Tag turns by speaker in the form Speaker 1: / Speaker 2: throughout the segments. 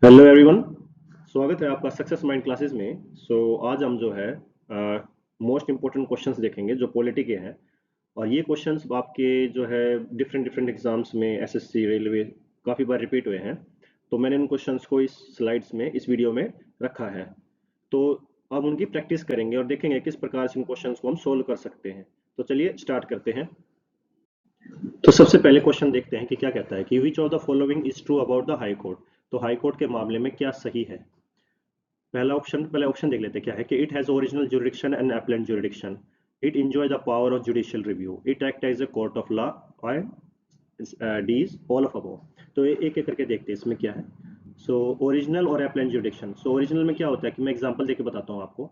Speaker 1: Hello everyone. स्वागत है आपका सक्सेस माइंड क्लासेस में। आज हम जो है मोस्ट इम्पोर्टेंट क्वेश्चंस देखेंगे जो पॉलिटी के हैं। और ये क्वेश्चंस आपके जो है डिफरेंट डिफरेंट एग्जाम्स में एसएससी रेलवे काफ़ी बार रिपीट हुए हैं। तो मैंने इन क्वेश्चंस को इस स्लाइड्स में इस वीडियो में रखा है। तो अब उनकी प्रैक्टिस करेंगे और देखेंगे किस प्रकार से इन क्वेश्चंस को हम सोल्व कर सकते हैं। तो चलिए स्टार्ट करते हैं। तो सबसे पहले क्वेश्चन देखते हैं कि क्या कहता है कि which of the following is true about the high court. तो हाई कोर्ट के मामले में क्या सही है। पहले ऑप्शन देख लेते हैं क्या है कि it has original jurisdiction and appellate jurisdiction. It enjoy the power of judicial review. It act as a court of law. And D is all of above. तो ये एक एक करके देखते हैं इसमें क्या है। ओरिजिनल और अपीलेंट जुरिडिक्शन। ओरिजिनल में क्या होता है कि मैं एग्जांपल देके बताता हूँ आपको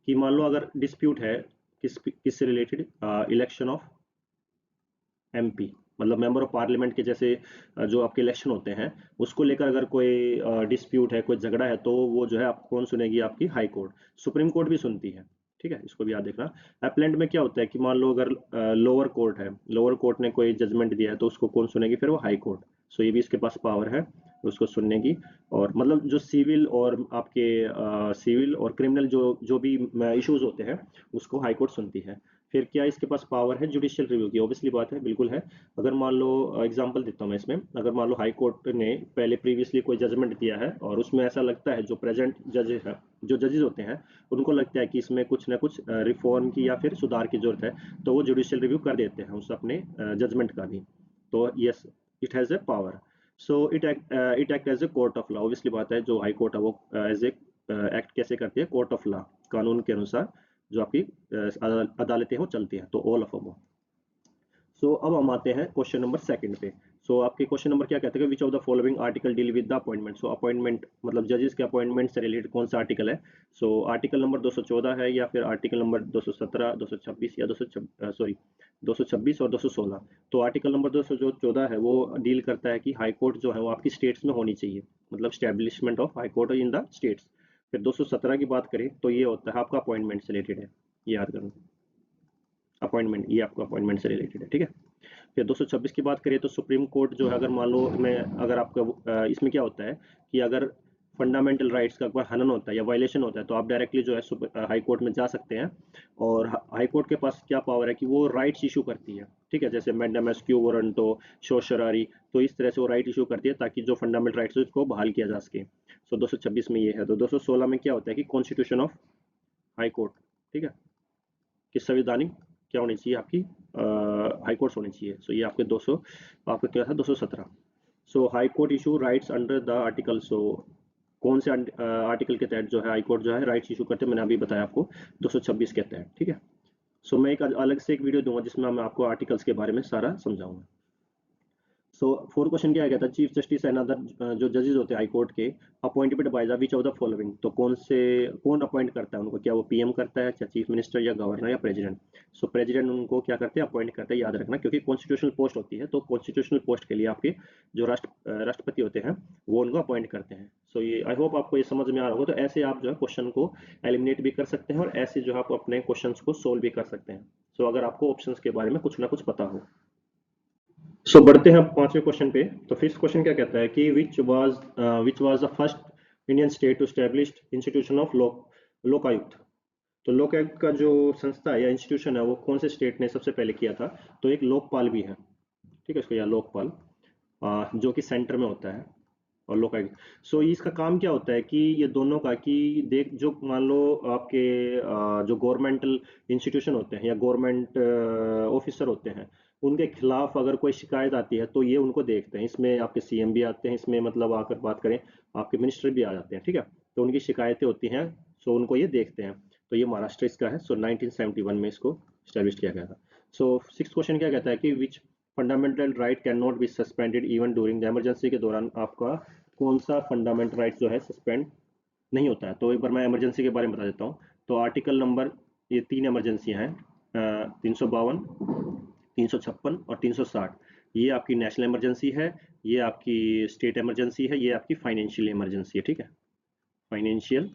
Speaker 1: कि मान लो अगर डिस्प्यूट है किससे रिलेटेड, इलेक्शन ऑफ एमपी, मतलब मेंबर ऑफ पार्लियामेंट के जैसे जो आपके इलेक्शन होते हैं उसको लेकर अगर कोई डिस्प्यूट है, कोई झगड़ा है, तो वो जो है आप कौन सुनेगी, आपकी हाई कोर्ट। सुप्रीम कोर्ट भी सुनती है। ठीक है, इसको भी याद रखना। अपीलेंट में क्या होता है कि मान लो अगर लोअर कोर्ट है, लोअर कोर्ट ने कोई जजमेंट दिया है तो उसको कौन सुनेगी, फिर वो हाई कोर्ट। ये भी इसके पास पावर है उसको सुनने की। और मतलब जो सिविल और आपके सिविल और क्रिमिनल जो जो भी इश्यूज होते हैं उसको हाई कोर्ट सुनती है। फिर क्या इसके पास पावर है जुडिशियल रिव्यू की, ऑब्वियसली बात है, बिल्कुल है। अगर मान लो एग्जांपल देता हूँ मैं इसमें, अगर मान लो हाई कोर्ट ने पहले प्रीवियसली कोई जजमेंट दिया है और उसमें ऐसा लगता है जो प्रेजेंट जज है, जो जजेस होते हैं उनको लगता है कि इसमें कुछ ना कुछ रिफॉर्म की या फिर सुधार की जरूरत है, तो वो जुडिशियल रिव्यू कर देते हैं उस अपने जजमेंट का भी। तो yes, it has a power. It act as a court of law. Obviously बात है, जो हाई कोर्ट है वो एज ए एक्ट कैसे करती है, कोर्ट ऑफ लॉ, कानून के अनुसार जो आपकी अदालतें हो चलती हैं। तो ऑल ऑफ अबव। अब हम आते हैं क्वेश्चन नंबर सेकंड पे। आपके क्वेश्चन नंबर क्या कहते हैं, विच of the following article deal with the appointment. Appointment मतलब जजेस के अपॉइंटमेंट से रिलेटेड कौन सा आर्टिकल है। आर्टिकल नंबर 214 है या फिर आर्टिकल नंबर 217, 226 या 226 और 216। तो आर्टिकल नंबर 214 है वो डील करता है कि हाई कोर्ट जो है वो आपकी स्टेट्स में होनी चाहिए, मतलब establishment of high court in the states. फिर 217 की बात करें तो ये होता है आपका अपॉइंटमेंट से रिलेटेड है, ये याद करो। अपॉइंटमेंट, ये आपका अपॉइंटमेंट से रिलेटेड है, ठीक है। फिर 226 की बात करें तो सुप्रीम कोर्ट जो है, अगर मान लो मैं अगर आपका इसमें क्या होता है कि अगर फंडामेंटल राइट्स का कोई हनन होता है या वायलेशन होता है तो आप डायरेक्टली जो है हाई कोर्ट में जा सकते हैं। और हाई कोर्ट के पास क्या पावर है कि वो राइट्स इशू करती है। ठीक है, जैसे मैंडेमस क्यू वारंटो, शोशरारी, तो इस तरह से वो राइट इशू करती है ताकि जो फंडामेंटल राइट्स है उसको बहाल किया जा सके। 226 में ये है। तो 216 में क्या होता है कि कॉन्स्टिट्यूशन ऑफ हाई कोर्ट। ठीक है, कि संवैधानिक क्या होनी चाहिए आपकी, हाई कोर्ट्स होनी चाहिए। ये आपके 200, आपका क्या था 217। High court issue rights under the article. कौन से आर्टिकल के तहत जो है हाई कोर्ट जो है राइट्स इशू करते हैं, मैंने अभी बताया आपको 226 के तहत। ठीक है। मैं एक अलग से एक वीडियो दूंगा जिसमें मैं आपको आर्टिकल्स के बारे में सारा समझाऊंगा। फोर क्वेश्चन क्या कहता है, चीफ जस्टिस एंड अदर जो जजेस होते हैं हाई कोर्ट के appointed by the which of the following. तो कौन अपॉइंट करता है उनको, क्या वो पीएम करता है, क्या चीफ मिनिस्टर या गवर्नर या प्रेसिडेंट। प्रेसिडेंट उनको क्या करते हैं, अपॉइंट करते हैं, याद रखना, क्योंकि कॉन्स्टिट्यूशनल पोस्ट होती है। तो कॉन्स्टिट्यूशनल पोस्ट के लिए आपके जो राष्ट्रपति होते हैं वो उनको अपॉइंट करते हैं। ये आई होप आपको ये समझ में आ रहा होगा। तो ऐसे आप जो है क्वेश्चन को एलिमिनेट भी कर सकते हैं और ऐसे जो है आप अपने क्वेश्चन को सोल्व भी कर सकते हैं। अगर आपको ऑप्शन के बारे में कुछ ना कुछ पता हो। बढ़ते हैं अब पांचवें क्वेश्चन पे। तो फिफ्थ क्वेश्चन क्या कहता है कि which was the first Indian state to establish institution of Lokayukta. तो लोकायुक्त का जो संस्था है या इंस्टीट्यूशन है वो कौन से स्टेट ने सबसे पहले किया था। तो एक लोकपाल भी है। ठीक है, इसको या लोकपाल, जो कि सेंटर में होता है। और लोकायुक्त, इसका काम क्या होता है कि ये दोनों का कि देख जो मान लो आपके जो गवर्नमेंटल इंस्टीट्यूशन होते हैं या गवर्नमेंट ऑफिसर होते हैं उनके खिलाफ अगर कोई शिकायत आती है तो ये उनको देखते हैं। इसमें आपके सीएम भी आते हैं, इसमें मतलब आकर बात करें आपके मिनिस्टर भी आ जाते हैं। ठीक है, तो उनकी शिकायतें होती हैं, उनको ये देखते हैं। तो ये महाराष्ट्र इसका है। 1971 में इसको स्टैब्लिश किया गया था। सिक्स क्वेश्चन क्या कहता है कि which fundamental right can not be suspended even during the emergency. के दौरान आपका कौन सा फंडामेंटल राइट जो है सस्पेंड नहीं होता है। तो एक बार मैं इमरजेंसी के बारे में बता देता हूँ। तो आर्टिकल नंबर, ये तीन इमरजेंसियाँ हैं, 352, 356 और 360। ये आपकी नेशनल इमरजेंसी है, ये आपकी स्टेट इमरजेंसी है, ये आपकी फाइनेंशियल इमरजेंसी है। ठीक है, फाइनेंशियल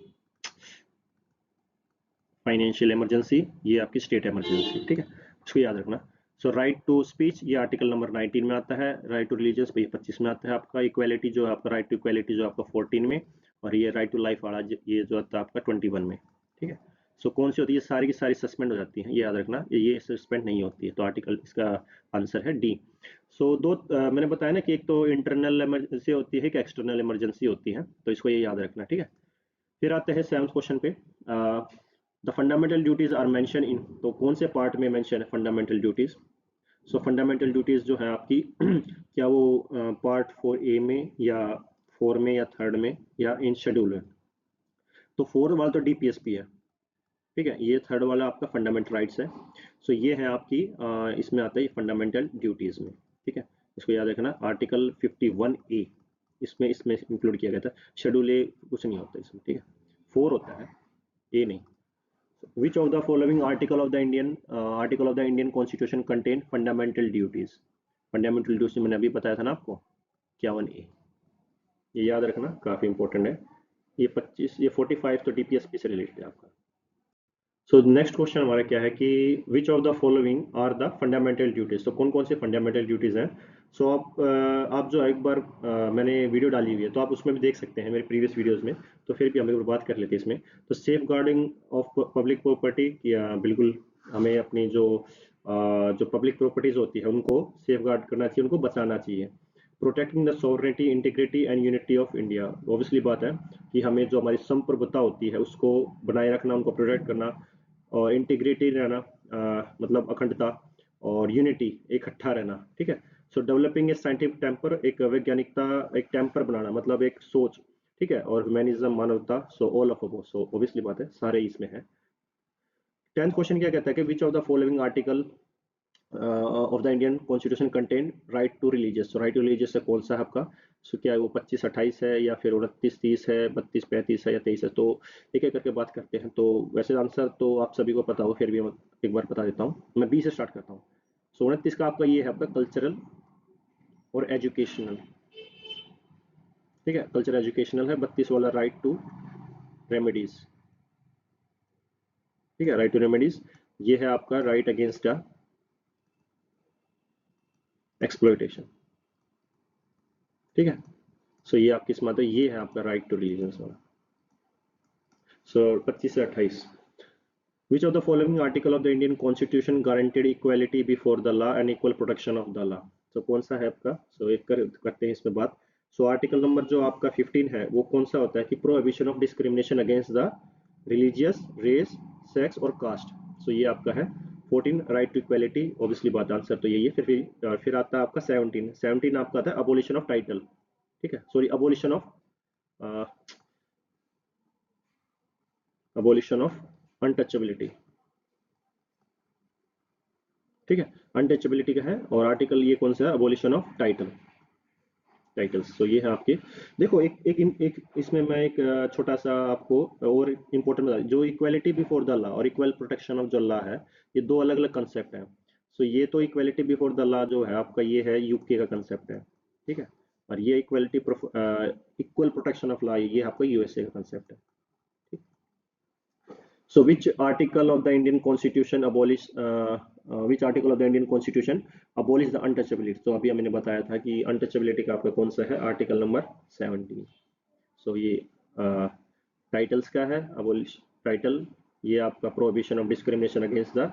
Speaker 1: फाइनेंशियल इमरजेंसी, ये आपकी स्टेट इमरजेंसी। ठीक है, इसको याद रखना। सो राइट टू स्पीच ये आर्टिकल नंबर 19 में आता है, राइट टू रिलीजियस ये 25 में आता है आपका, इक्वालिटी जो है आपका राइट टू इक्वालिटी जो आपका 14 में, और ये राइट टू लाइफ वाला ये जो आता है आपका 21 में। ठीक है, सो कौन सी होती है, सारी की सारी सस्पेंड हो जाती हैं, ये याद रखना, ये सस्पेंड नहीं होती है, तो आर्टिकल इसका आंसर है डी। सो दो मैंने बताया ना कि एक तो इंटरनल इमरजेंसी होती है, एक एक्सटर्नल इमरजेंसी होती है, तो इसको ये याद रखना। ठीक है, फिर आते हैं 7th क्वेश्चन पे। The fundamental duties are mention in, तो कौन से पार्ट में मेंशन है fundamental duties? So fundamental duties जो है आपकी क्या वो पार्ट 4A में या 4 में या 3rd में या इन शेड्यूल में? तो 4 वाला तो DPSP है, ठीक है, ये 3rd वाला आपका फंडामेंटल राइट्स है। सो ये है आपकी इसमें आता है फंडामेंटल ड्यूटीज में। ठीक है, इसको याद रखना, आर्टिकल 51A इसमें इसमें इंक्लूड किया गया था। शेड्यूल ए कुछ नहीं होता इसमें, ठीक है, 4 होता है, ए नहीं। Which of the following article of the Indian Constitution contain fundamental duties? Fundamental duties मैंने अभी बताया था ना आपको, 51A, ये याद रखना, काफी इंपॉर्टेंट है। ये 25 ये 45 तो DPSP से रिलेटेड है आपका। सो नेक्स्ट क्वेश्चन हमारा क्या है कि which of the following are the fundamental duties, तो कौन कौन से फंडामेंटल ड्यूटीज हैं? सो आप जो एक बार मैंने वीडियो डाली हुई है, तो आप उसमें भी देख सकते हैं मेरे प्रीवियस वीडियोस में, तो फिर भी हम एक बार बात कर लेते हैं इसमें। तो safeguarding of public property, या बिल्कुल हमें अपनी जो पब्लिक प्रॉपर्टीज होती है उनको सेफ गार्ड करना चाहिए, उनको बचाना चाहिए। Protecting the sovereignty, integrity and unity of India, obviously बात है कि हमें जो हमारी संप्रभुता होती है उसको बनाए रखना, उनको प्रोटेक्ट करना, और इंटीग्रिटी रहना, मतलब अखंडता, और यूनिटी इकट्ठा रहना। ठीक है, सो डेवलपिंग ए साइंटिफिक टेम्पर, एक वैज्ञानिकता, एक टेम्पर बनाना मतलब एक सोच। ठीक है, और ह्यूमैनिज्म मानवता, so all of above, so obviously बात है सारे इसमें है। 10th क्वेश्चन क्या कहता है कि which of the following article of the Indian constitution contain right to religious, right to religious से कौन सा है आपका? सो क्या है वो 25-28 है, या फिर 29-30 है, 32-35 है, या 23 है? तो एक एक करके बात करते हैं। तो वैसे आंसर तो आप सभी को पता हो, फिर भी मैं एक बार बता देता हूँ, मैं 20 से स्टार्ट करता हूँ। सो 29 का आपका ये है आपका कल्चरल और एजुकेशनल। ठीक है, कल्चरल एजुकेशनल है। 32 वाला राइट टू रेमेडीज। ठीक है, राइट टू रेमेडीज, ये है आपका राइट अगेंस्ट द एक्सप्लॉयटेशन। ठीक है, सो ये आपकी स्मार्ट है, ये है आपका राइट टू रिलीजन वाला। सो 25 से 28। Which of the following article of the Indian Constitution guaranteed equality before the law and equal protection of the law? So कौन सा है आपका? So एक करते हैं इसमें बात। So आर्टिकल नंबर जो आपका 15 है वो कौन सा होता है कि prohibition of discrimination against the religious, race, sex और कास्ट। सो ये आपका है 14, राइट टू इक्वालिटी, ऑब्वियसली बात, आंसर तो यही है। फिर आता है आपका 17 आपका आता है अबोलिशन ऑफ टाइटल। ठीक है, सॉरी, अबोलिशन ऑफ अनटचेबिलिटी। ठीक है, अनटचेबिलिटी का है, और आर्टिकल ये कौन सा है? Abolition of titles. तो ये है आपके, देखो एक इसमें मैं एक छोटा सा आपको और इम्पोर्टेंट बता, जो इक्वालिटी बिफोर द लॉ और इक्वल प्रोटेक्शन ऑफ जो लॉ है, ये दो अलग अलग कंसेप्ट हैं। सो ये तो इक्वालिटी बिफोर द लॉ जो है आपका, ये है यूके का कंसेप्ट है। ठीक है, और ये इक्वल प्रोटेक्शन ऑफ लॉ ये आपका यूएसए का कंसेप्ट है। So which article of the Indian Constitution which article of the Indian Constitution abolish the untouchability? तो अभी मैंने बताया था कि untouchability का आपका कौन सा है? Article number 17। So ये टाइटल्स का है, abolish टाइटल, ये आपका prohibition of discrimination against the,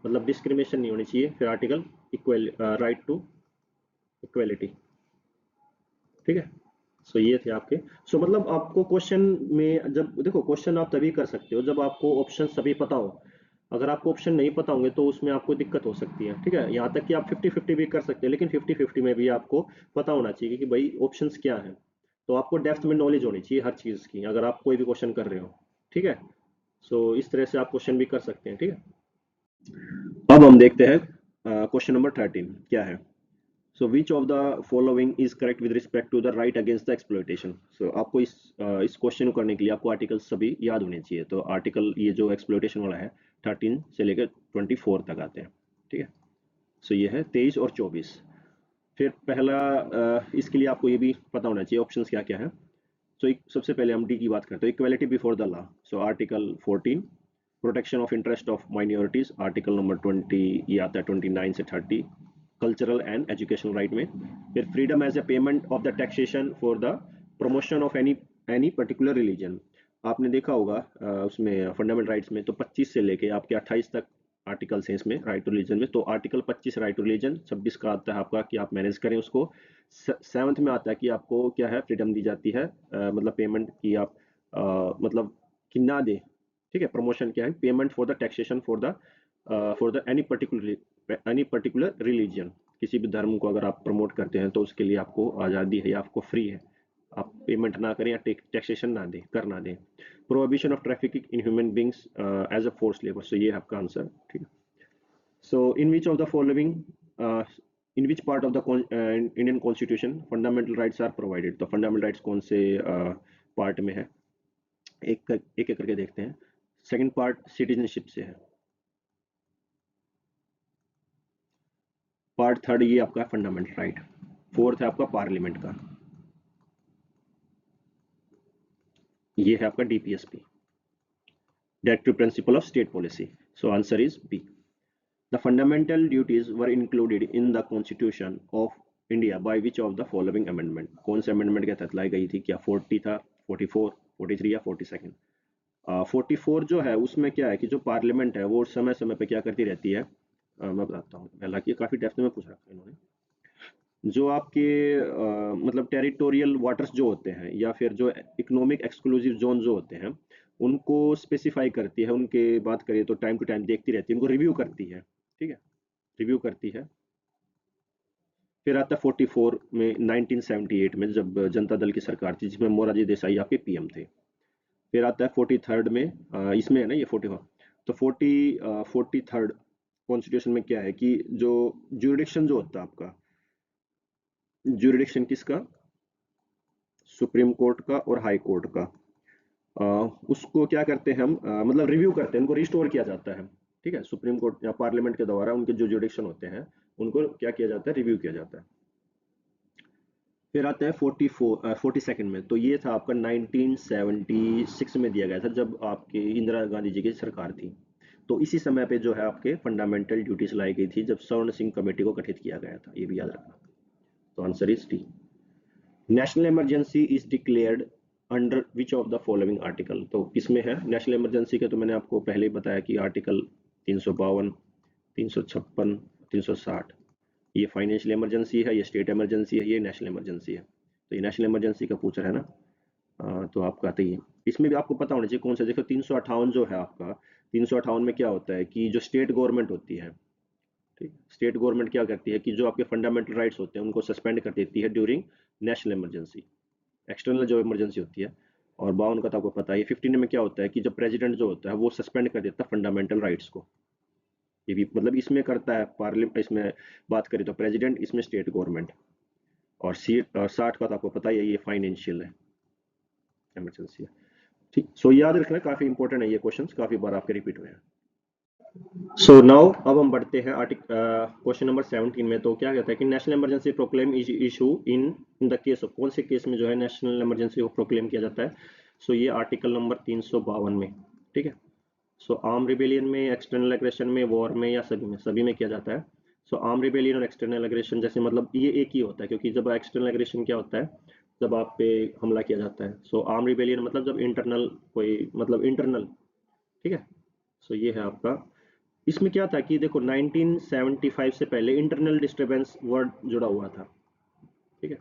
Speaker 1: मतलब डिस्क्रिमिनेशन नहीं होनी चाहिए। फिर article equal, right to equality. ठीक है, सो ये थे आपके। सो मतलब आपको क्वेश्चन में, जब देखो क्वेश्चन आप तभी कर सकते हो जब आपको ऑप्शन सभी पता हो। अगर आपको ऑप्शन नहीं पता होंगे तो उसमें आपको दिक्कत हो सकती है। ठीक है, यहाँ तक कि आप 50-50 भी कर सकते हैं, लेकिन 50-50 में भी आपको पता होना चाहिए कि भाई ऑप्शंस क्या है। तो आपको डेप्थ में नॉलेज होनी चाहिए हर चीज़ की, अगर आप कोई भी क्वेश्चन कर रहे हो। ठीक है, सो इस तरह से आप क्वेश्चन भी कर सकते हैं। ठीक है, अब हम देखते हैं क्वेश्चन नंबर 13 क्या है। So which of the following is correct with respect to the right against the exploitation? So आपको इस क्वेश्चन को करने के लिए आपको आर्टिकल सभी याद होने चाहिए। तो आर्टिकल ये जो एक्सप्लोइटेशन वाला है 13 से लेकर 24 तक आते हैं। ठीक है, सो ये है 23 और 24। फिर पहला इसके लिए आपको ये भी पता होना चाहिए ऑप्शंस क्या क्या है। सो सबसे पहले हम डी की बात करते हैं, equality before the law. So article 14, protection of interest of minorities article number 20, ये आता है 29 से 30, कल्चरल एंड एजुकेशनल राइट में। फिर freedom as a payment of the taxation for the promotion of any particular religion. आपने देखा होगा उसमें फंडामेंटल राइट्स में तो 25 से लेके आपके 28 तक आर्टिकल्स हैं इसमें राइट टू रिलीजन में। तो आर्टिकल 25 राइट टू रिलीजन, 26 का आता है आपका कि आप मैनेज करें उसको। 7th में आता है कि आपको क्या है, फ्रीडम दी जाती है, मतलब पेमेंट की आप मतलब कि ना दे, ठीक है। प्रमोशन क्या है, payment for the taxation for the any particular religion. किसी भी धर्म को अगर आप प्रमोट करते हैं तो उसके लिए आपको आज़ादी है या आपको फ्री है, आप पेमेंट ना करें या टैक्सेशन ना दें, कर ना दें। Prohibition of trafficking in human beings as a force labour, so ये है आपका आंसर, ठीक है। So in which of the following, in which part of the Indian constitution fundamental rights are provided, तो फंडामेंटल राइट्स कौन से part में है, एक एक करके देखते हैं। सेकंड पार्ट सिटीजनशिप से है, पार्ट थर्ड ये आपका फंडामेंटल राइट, फोर्थ है आपका पार्लियामेंट का, ये है आपका DPSP, directive principle of state policy. So answer is B. The fundamental duties were included in the Constitution of India by which of the following amendment, कौन से amendment के तहत लाई गई थी, क्या 40 था, 44, 43 या 42? 44 जो है उसमें क्या है कि जो पार्लियामेंट है वो समय समय पे क्या करती रहती है, मैं बताता हूँ, हालांकि काफी डेप्थ में पूछ रखा है इन्होंने। जो आपके मतलब टेरिटोरियल वाटर्स जो होते हैं या फिर जो इकोनॉमिक एक्सक्लूसिव जोन जो होते हैं उनको स्पेसिफाई करती है, उनके बात करें तो टाइम टू टाइम देखती रहती है, उनको रिव्यू करती है, ठीक है, रिव्यू करती है। फिर आता है 44 में 1978 में जब जनता दल की सरकार थी जिसमें मोरारजी देसाई आपके पीएम थे। फिर आता है 43rd में, इसमें है ना ये 44, तो 43rd कॉन्स्टिट्यूशन में क्या है कि जो ज्यूरिडिक्शन जो होता है आपका, ज्यूरिडिक्शन किसका, सुप्रीम कोर्ट का और हाई कोर्ट का, उसको क्या करते हैं हम, मतलब रिव्यू करते हैं, उनको रिस्टोर किया जाता है, ठीक है। सुप्रीम कोर्ट या पार्लियामेंट के द्वारा उनके जो जुडिक्शन होते हैं उनको क्या किया जाता है, रिव्यू किया जाता है। फिर आता है 42nd में, तो ये था आपका 1976 में दिया गया था जब आपके इंदिरा गांधी जी की सरकार थी। तो इसी समय पे जो है आपके फंडामेंटल ड्यूटीज लाई गई थी जब स्वर्ण सिंह कमेटी को गठित किया गया था, ये भी याद रखना। तो answer is D. National emergency is declared under which of the following article, तो किसमें है नेशनल इमरजेंसी के, तो मैंने आपको पहले ही बताया कि आर्टिकल 352, 356, 360, ये फाइनेंशियल इमरजेंसी है, ये स्टेट इमरजेंसी है, ये नेशनल इमरजेंसी है। तो ये नेशनल इमरजेंसी का पूछ रहा है ना, तो आपका आते ही है। इसमें भी आपको पता होना चाहिए कौन सा, देखो 358 जो है आपका, 358 में क्या होता है कि जो स्टेट गवर्नमेंट होती है, ठीक, स्टेट गवर्नमेंट क्या करती है कि जो आपके फंडामेंटल राइट्स होते हैं उनको सस्पेंड कर देती है ड्यूरिंग नेशनल इमरजेंसी, एक्सटर्नल जो इमरजेंसी होती है। और 52 का तो आपको पता है। 15 में क्या होता है कि जब प्रेसिडेंट जो होता है वो सस्पेंड कर देता है फंडामेंटल राइट्स को, ये भी मतलब इसमें करता है पार्लियामेंट, इसमें बात करें तो प्रेसिडेंट, इसमें स्टेट गवर्नमेंट। और 60 का तो आपको पता ही है, ये फाइनेंशियल है, इमरजेंसी है, ठीक। सो याद रखना, काफी इंपॉर्टेंट है ये क्वेश्चंस, काफी बार आपके रिपीट हुए हैं। सो नाउ अब हम बढ़ते हैं क्वेश्चन नंबर 17 में। तो क्या कहता है कि national emergency proclaim issue in in the case of, कौन से केस में जो है नेशनल इमरजेंसी को प्रोक्लेम किया जाता है। सो ये आर्टिकल नंबर 352 में, ठीक है। सो आर्म रिबेलियन में, एक्सटर्नल एग्रेशन में, वॉर में, या सभी में किया जाता है। सो आर्म रिबेलियन और एक्सटर्नल एग्रेशन जैसे मतलब ये एक ही होता है, क्योंकि जब एक्सटर्नल एग्रेशन क्या होता है, जब आप पे हमला किया जाता है। सो आर्म रिबेलियन मतलब जब इंटरनल कोई, मतलब इंटरनल, ठीक है। सो ये है आपका। इसमें क्या था कि देखो 1975 से पहले इंटरनल डिस्टरबेंस वर्ड जुड़ा हुआ था, ठीक है,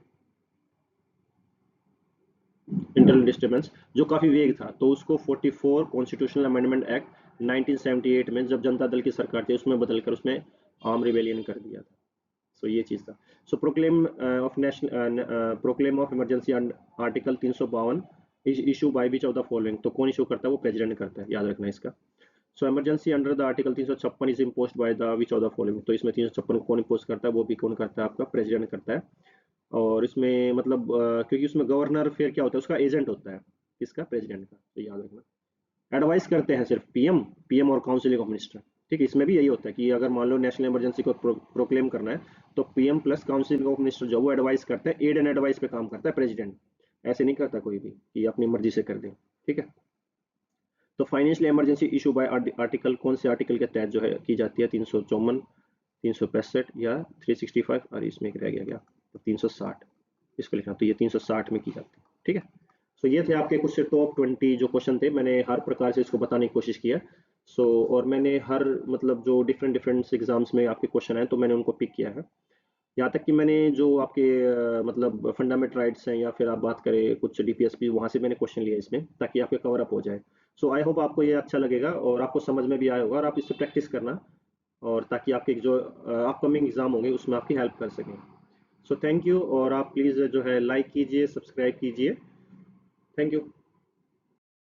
Speaker 1: इंटरनल डिस्टरबेंस जो काफी वेग था, तो उसको 44 कॉन्स्टिट्यूशनल अमेंडमेंट एक्ट 1978 में जब जनता दल की सरकार थी उसमें बदलकर उसमें आर्म रिबेलियन कर दिया था। सो ये चीज था। So proclaim of emergency article 352 issue by which of the following, तो कौन इशू करता है, वो प्रेसिडेंट करता है, याद रखना इसका। So emergency under the article 356 is imposed by the which of the following, तो इसमें 356 को कौन इम्पोज करता है, वो भी कौन करता है, आपका प्रेसिडेंट करता है। और इसमें मतलब क्योंकि उसमें गवर्नर फिर क्या होता है, उसका एजेंट होता है, किसका, प्रेसिडेंट का, तो याद रखना। एडवाइस करते हैं सिर्फ पीएम, पीएम और काउंसिल ऑफ मिनिस्टर, ठीक है। इसमें भी यही होता है कि अगर मान लो नेशनल इमरजेंसी को प्रोक्लेम करना है तो PM plus council of minister जो वो एडवाइस करते हैं, एड एंड एडवाइस पे काम करता है प्रेसिडेंट, ऐसे नहीं करता कोई भी कि अपनी मर्जी से कर दे, ठीक है। तो financial emergency issue bye article कौन से आर्टिकल के तहत जो है की जाती है? 354, 365 या 365, और इसमें एक रह गया तो 360, इसको लिखना। तो ये 360 में की जाती है, ठीक है। सो ये थे आपके कुछ टॉप 20 जो क्वेश्चन थे, मैंने हर प्रकार से इसको बताने की कोशिश किया। सो और मैंने हर मतलब जो डिफरेंट डिफरेंट एग्जाम्स में आपके क्वेश्चन आए तो मैंने उनको पिक किया है। यहाँ तक कि मैंने जो आपके मतलब फंडामेंटल राइट्स हैं, या फिर आप बात करें कुछ डीपीएसपी, वहाँ से मैंने क्वेश्चन लिए इसमें, ताकि आपके कवर अप हो जाए। सो आई होप आपको ये अच्छा लगेगा और आपको समझ में भी आया होगा, और आप इससे प्रैक्टिस करना, और ताकि आपके जो अपकमिंग एग्जाम होंगे उसमें आपकी हेल्प कर सकें। सो थैंक यू, और आप प्लीज़ जो है लाइक कीजिए, सब्सक्राइब कीजिए। Thank you.